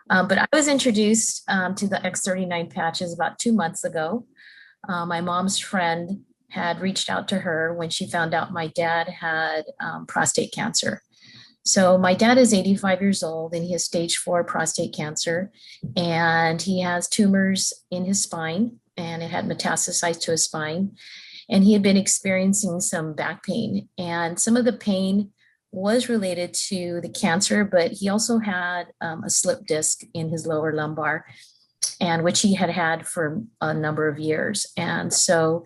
But I was introduced to the X39 patches about 2 months ago. My mom's friend had reached out to her when she found out my dad had prostate cancer. So my dad is 85 years old and he has stage 4 prostate cancer, and he has tumors in his spine, and it had metastasized to his spine. And he had been experiencing some back pain, and some of the pain was related to the cancer, but he also had a slip disc in his lower lumbar, and which he had had for a number of years. And so,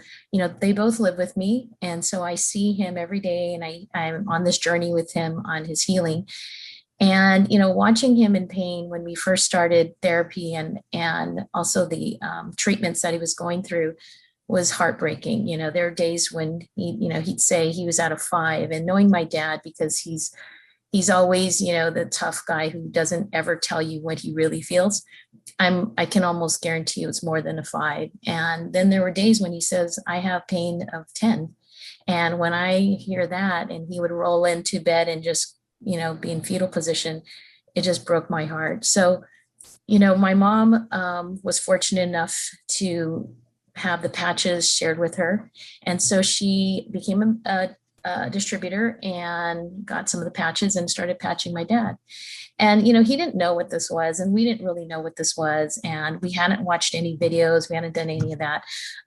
they both live with me. And so I see him every day, and I'm on this journey with him on his healing. And, watching him in pain when we first started therapy, and also the treatments that he was going through, was heartbreaking. There are days when he'd say he was out of 5, and knowing my dad, because he's always, the tough guy who doesn't ever tell you what he really feels. I can almost guarantee you it's more than a 5. And then there were days when he says, I have pain of 10. And when I hear that, and he would roll into bed and just, be in fetal position, it just broke my heart. So, my mom was fortunate enough to have the patches shared with her. And so she became a distributor and got some of the patches and started patching my dad. And, he didn't know what this was, and we didn't really know what this was. And we hadn't watched any videos. We hadn't done any of that.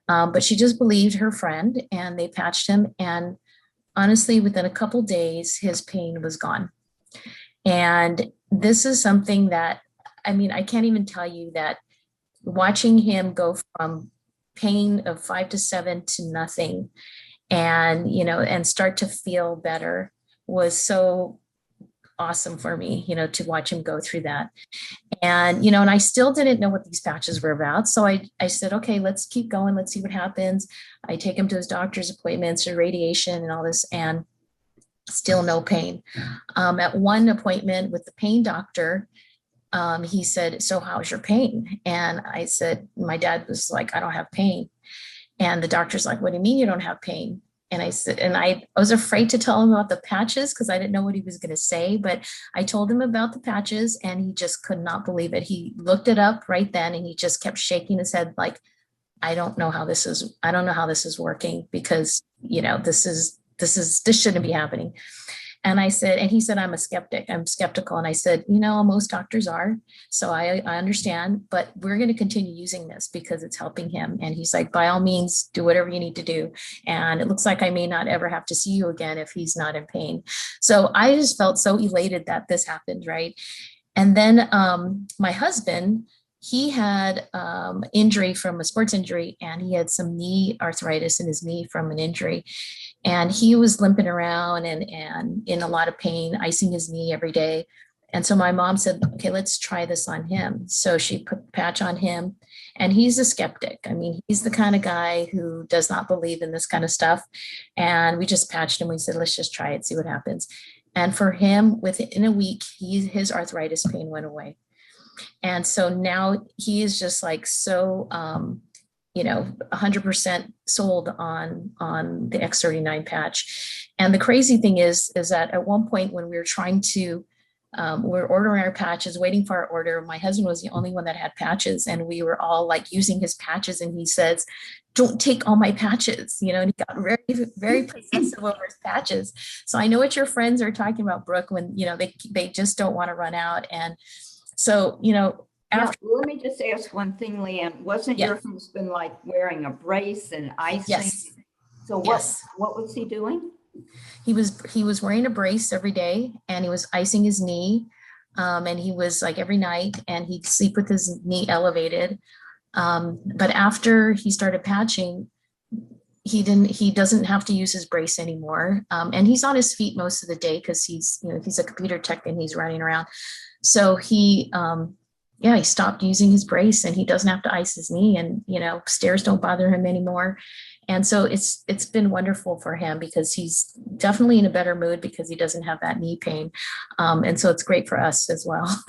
But she just believed her friend, and they patched him. And honestly, within a couple days, his pain was gone. And this is something that, I can't even tell you that watching him go from pain of 5 to 7 to nothing, and start to feel better, was so awesome for me, to watch him go through that. And, and I still didn't know what these patches were about. So I said, okay, let's keep going. Let's see what happens. I take him to his doctor's appointments, or radiation and all this, and still no pain. At one appointment with the pain doctor, he said, so how's your pain? And I said, my dad was like, I don't have pain. And the doctor's like, what do you mean you don't have pain? And I said, and I was afraid to tell him about the patches because I didn't know what he was going to say, but I told him about the patches, and he just could not believe it. He looked it up right then, and he just kept shaking his head like, I don't know how this is working, because, this shouldn't be happening. And I said, and he said, I'm skeptical. And I said, most doctors are. So I understand, but we're going to continue using this because it's helping him. And he's like, by all means, do whatever you need to do. And it looks like I may not ever have to see you again if he's not in pain. So I just felt so elated that this happened, right? And then my husband, he had injury from a sports injury, and he had some knee arthritis in his knee from an injury. And he was limping around and in a lot of pain, icing his knee every day. And so my mom said, okay, let's try this on him. So she put the patch on him, and he's a skeptic. He's the kind of guy who does not believe in this kind of stuff. And we just patched him. We said, let's just try it, see what happens. And for him, within a week, his arthritis pain went away. And so now he is just like so 100% sold on the X39 patch. And the crazy thing is that at one point when we were trying to, we're ordering our patches, waiting for our order, my husband was the only one that had patches, and we were all like using his patches, and he says, don't take all my patches, and he got very, very possessive over his patches. So I know what your friends are talking about, Brooke, when, they just don't want to run out. And so, after, let me just ask one thing, Leanne. Wasn't your husband like wearing a brace and icing? Yes. So what was he doing? He was wearing a brace every day, and he was icing his knee. And he was like every night, and he'd sleep with his knee elevated. But after he started patching, he doesn't have to use his brace anymore. And he's on his feet most of the day because he's a computer tech and he's running around. So he stopped using his brace, and he doesn't have to ice his knee, and, stairs don't bother him anymore. And so it's been wonderful for him because he's definitely in a better mood because he doesn't have that knee pain. And so it's great for us as well.